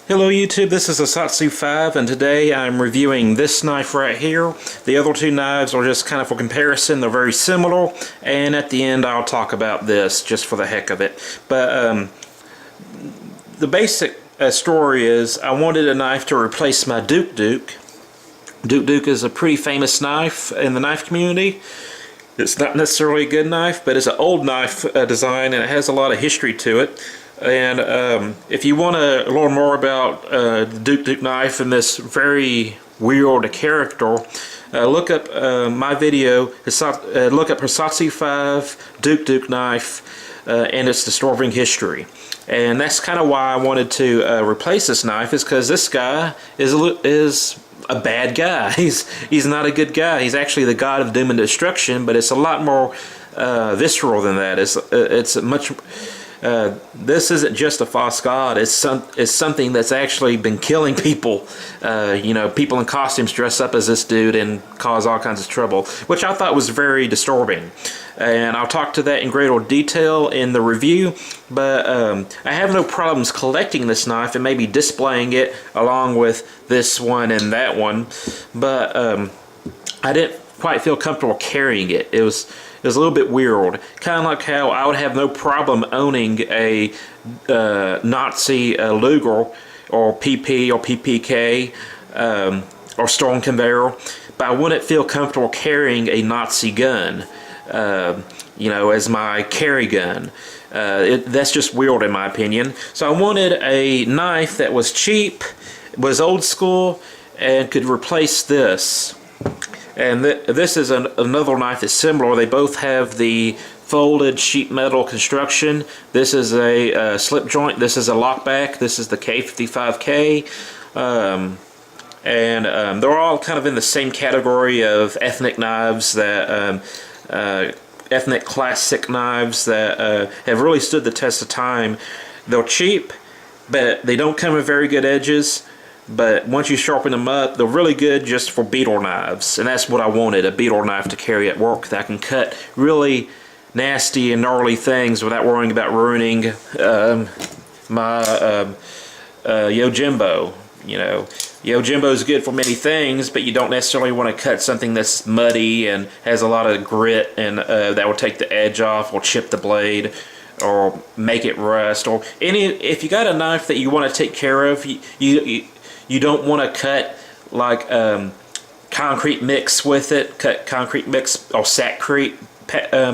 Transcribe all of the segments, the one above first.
Hello YouTube, this is Asatsu 5 and today I'm reviewing this knife right here. The other two knives are just kind of for comparison, they're very similar, and at the end I'll talk about this just for the heck of it. But the basic story is I wanted a knife to replace my douk-douk. Douk-douk is a pretty famous knife in the knife community. It's not necessarily a good knife, but it's an old knife design and it has a lot of history to it. And if you want to learn more about the douk-douk knife and this very weird character, look up my video, look up Asatsu 5 douk-douk knife and its disturbing history. And that's kind of why I wanted to replace this knife, is because this guy is a bad guy. He's not a good guy. He's actually the god of doom and destruction, but it's a lot more visceral than that. It's much... this isn't just a false god. It's something that's actually been killing people. You know, people in costumes dress up as this dude and cause all kinds of trouble, which I thought was very disturbing. And I'll talk to that in greater detail in the review. But I have no problems collecting this knife and maybe displaying it along with this one and that one. But I didn't quite feel comfortable carrying it. It was a little bit weird. Kind of like how I would have no problem owning a Nazi Luger or PP or PPK or Storm Conveyor, but I wouldn't feel comfortable carrying a Nazi gun, you know, as my carry gun. That's just weird in my opinion. So I wanted a knife that was cheap, was old school, and could replace this. And this is another knife that's similar. They both have the folded sheet metal construction. This is a slip joint. This is a lockback. This is the K55K. And they're all kind of in the same category of ethnic knives, that ethnic classic knives that have really stood the test of time. They're cheap, but they don't come with very good edges. But once you sharpen them up, they're really good just for beetle knives. And that's what I wanted, a beetle knife to carry at work that I can cut really nasty and gnarly things without worrying about ruining my Yojimbo. You know, Yojimbo is good for many things, but you don't necessarily want to cut something that's muddy and has a lot of grit and that will take the edge off or chip the blade or make it rust. Or if you got a knife that you want to take care of, you don't want to cut like concrete mix with it, cut concrete mix or sackcrete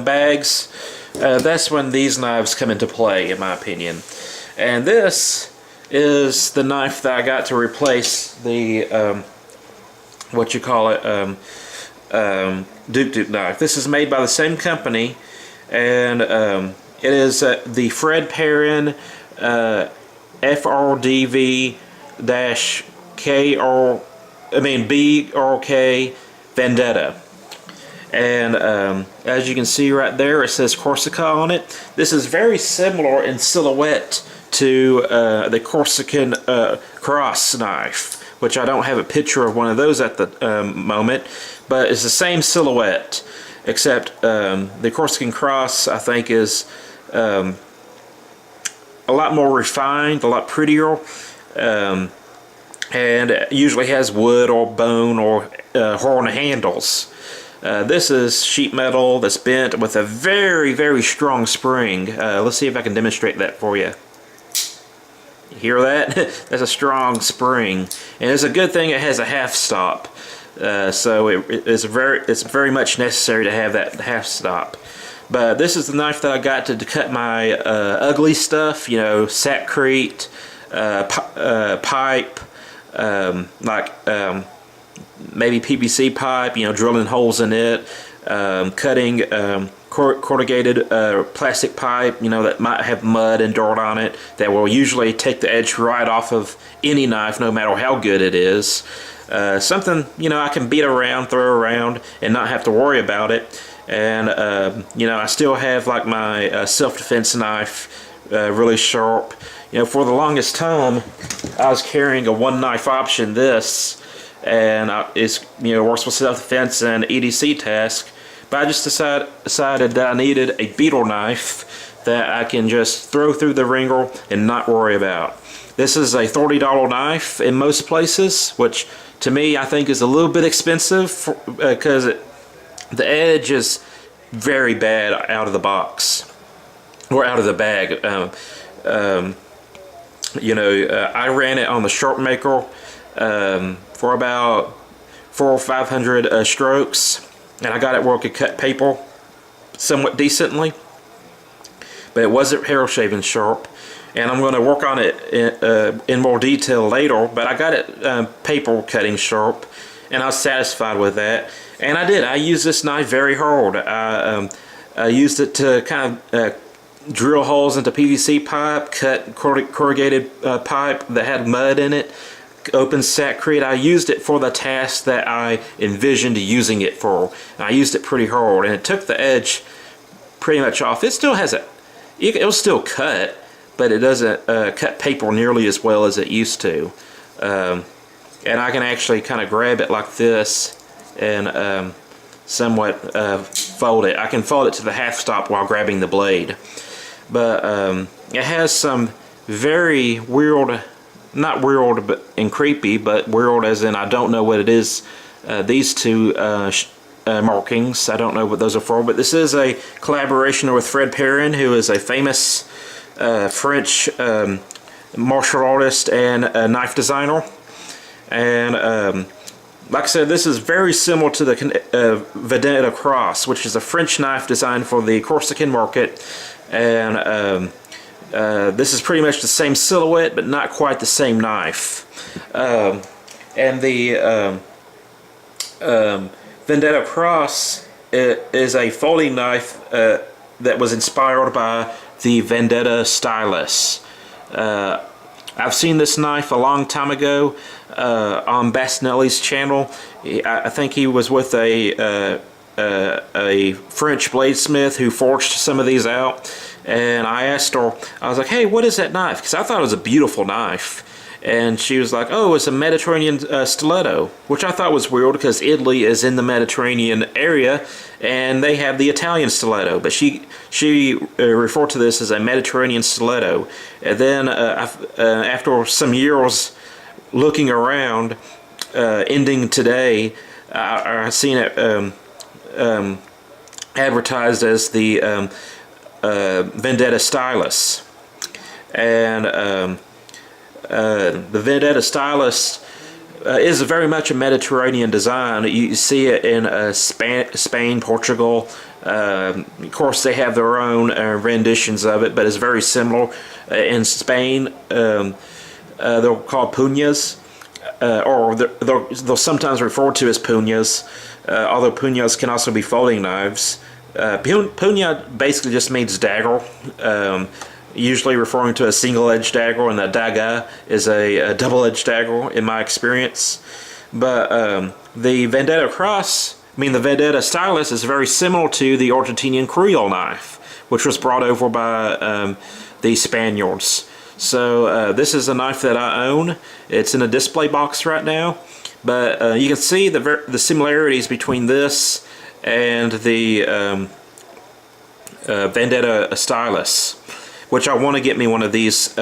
bags. That's when these knives come into play, in my opinion. And this is the knife that I got to replace the what you call it, douk-douk knife. This is made by the same company, and it is the perrin frdv-brk Vendetta. And as you can see right there, it says Corsica on it. This is very similar in silhouette to the Corsican cross knife, which I don't have a picture of one of those at the moment, but it's the same silhouette, except the Corsican cross, I think, is a lot more refined, a lot prettier, and usually has wood or bone or horn handles. This is sheet metal that's bent with a very, very strong spring. Let's see if I can demonstrate that for you. You hear that? That's a strong spring, and it's a good thing it has a half stop. So it's very much necessary to have that half stop. But this is the knife that I got to cut my ugly stuff, you know, sackcrete, pipe, like maybe PVC pipe, you know, drilling holes in it, cutting corrugated plastic pipe, you know, that might have mud and dirt on it, that will usually take the edge right off of any knife, no matter how good it is. Something, you know, I can beat around, throw around, and not have to worry about it. And you know, I still have like my self-defense knife, really sharp. You know, for the longest time I was carrying a one knife option, this, and it's, you know, works with self-defense and EDC task. But I just decided that I needed a beetle knife that I can just throw through the ringer and not worry about. This is a $30 knife in most places, which to me I think is a little bit expensive because the edge is very bad out of the box or out of the bag. I ran it on the sharp maker for about 400 or 500 strokes, and I got it where I could cut paper somewhat decently, but it wasn't hair shaving sharp. And I'm going to work on it in more detail later, but I got it paper cutting sharp, and I was satisfied with that. And I did. I used this knife very hard. I used it to kind of drill holes into PVC pipe, cut corrugated pipe that had mud in it, open sackcrete. I used it for the task that I envisioned using it for. And I used it pretty hard, and it took the edge pretty much off. It still has it'll still cut, but it doesn't cut paper nearly as well as it used to. And I can actually kind of grab it like this and somewhat fold it. I can fold it to the half stop while grabbing the blade. But it has some very weird, not weird but and creepy, but weird as in I don't know what it is. These two markings, I don't know what those are for, but this is a collaboration with Fred Perrin, who is a famous French martial artist and knife designer. And like I said, this is very similar to the Vendetta Cross, which is a French knife designed for the Corsican market. And this is pretty much the same silhouette, but not quite the same knife. And the Vendetta Cross is a folding knife that was inspired by the Vendetta stylus. I've seen this knife a long time ago on Bastinelli's channel. I think he was with a French bladesmith who forged some of these out, and I asked her, I was like, hey, what is that knife? Because I thought it was a beautiful knife. And she was like, oh, it's a Mediterranean stiletto, which I thought was weird because Italy is in the Mediterranean area and they have the Italian stiletto, but she referred to this as a Mediterranean stiletto. And then after some years looking around, ending today, I seen it advertised as the Vendetta stylus. And the Vendetta stylus is very much a Mediterranean design. You see it in Spain, Portugal. Of course, they have their own renditions of it, but it's very similar. In Spain, they're called puñas, or they're sometimes referred to as puñas, although puñas can also be folding knives. Puña basically just means dagger. Usually referring to a single-edged dagger, and the daga is a double-edged dagger in my experience. But the Vendetta Cross, the Vendetta stylus is very similar to the Argentinian Creole knife, which was brought over by the Spaniards. So this is a knife that I own. It's in a display box right now, but you can see the similarities between this and the Vendetta stylus, which I want to get me one of these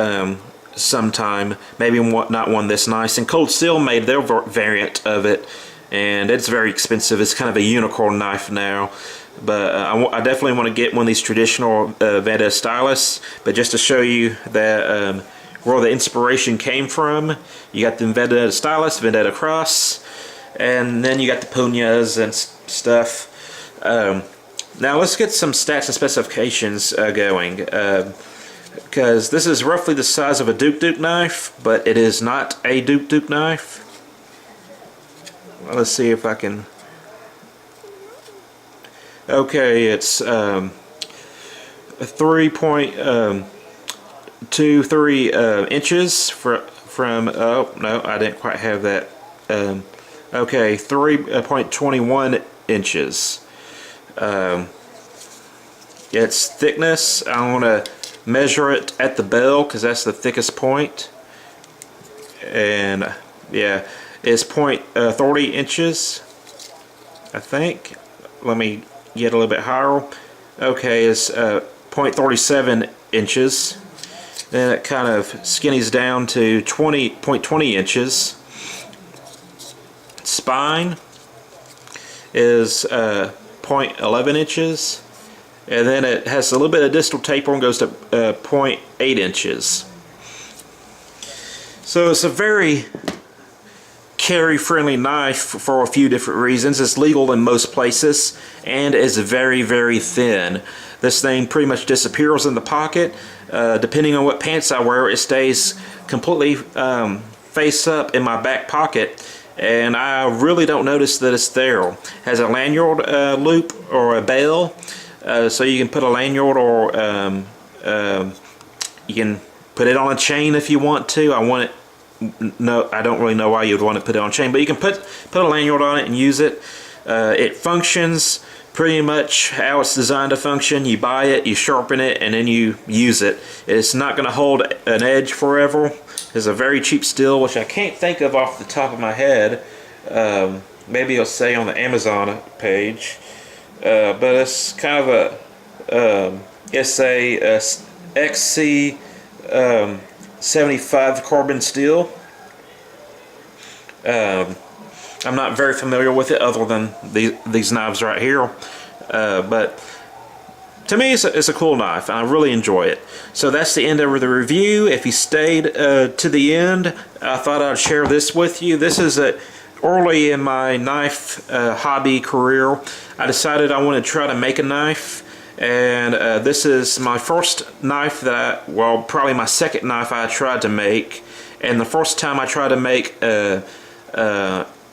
sometime. Maybe not one this nice. And Cold Steel made their variant of it, and it's very expensive. It's kind of a unicorn knife now. But I definitely want to get one of these traditional Vendetta stylus. But just to show you that where the inspiration came from, you got the Vendetta stylus, Vendetta Cross, and then you got the puñas and stuff. Now let's get some stats and specifications going. Because this is roughly the size of a douk-douk knife, but it is not a douk-douk knife. Let's see if I can... Okay, it's 3.23 inches from... Oh, no, I didn't quite have that. Okay, 3.21 inches. Its thickness, I want to measure it at the bell because that's the thickest point, and yeah, it's 0.30 inches, I think. Let me get a little bit higher. Okay, it's 0.37 inches, Then it kind of skinnies down to 0.20 inches. Spine is 0.11 inches, and then it has a little bit of distal taper and goes to 0.8 inches. So it's a very carry-friendly knife for a few different reasons. It's legal in most places and is very, very thin. This thing pretty much disappears in the pocket. Depending on what pants I wear, it stays completely face up in my back pocket, and I really don't notice that it's there. It has a lanyard loop or a bell, so you can put a lanyard, or you can put it on a chain if you want to. No, I don't really know why you'd want to put it on a chain, but you can put a lanyard on it and use it. It functions pretty much how it's designed to function. You buy it, you sharpen it, and then you use it. It's not going to hold an edge forever. It's a very cheap steel, which I can't think of off the top of my head. Maybe it'll say on the Amazon page, but it's kind of it's a XC 75 carbon steel. I'm not very familiar with it other than these knives right here, but to me it's a cool knife and I really enjoy it. So that's the end of the review. If you stayed to the end, I thought I'd share this with you. This is early in my knife hobby career. I decided I wanted to try to make a knife, and this is my first knife that well, probably my second knife I tried to make, and the first time I tried to make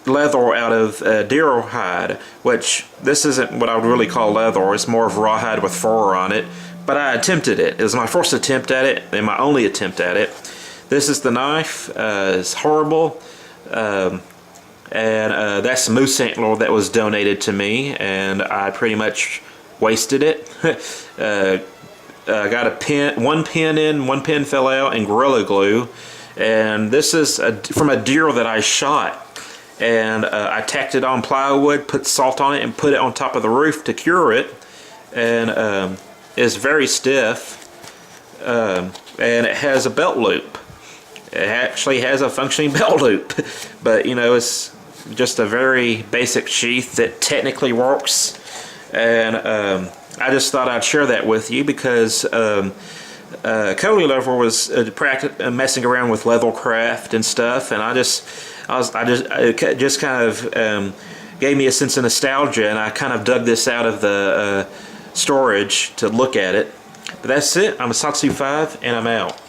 leather out of deer hide, which this isn't what I would really call leather. It's more of rawhide with fur on it, but I attempted it. It was my first attempt at it and my only attempt at it. This is the knife. It's horrible, and that's the moose antler that was donated to me, and I pretty much wasted it. I got a pin, one pin in, one pin fell out, and Gorilla Glue, and this is from a deer that I shot. And I tacked it on plywood, put salt on it, and put it on top of the roof to cure it. And it's very stiff, and it has a belt loop. It actually has a functioning belt loop, but you know, it's just a very basic sheath that technically works. And I just thought I'd share that with you because Cody Lover was messing around with leathercraft and stuff, and it just kind of gave me a sense of nostalgia, and I kind of dug this out of the storage to look at it. But that's it. I'm a Satsu 5, and I'm out.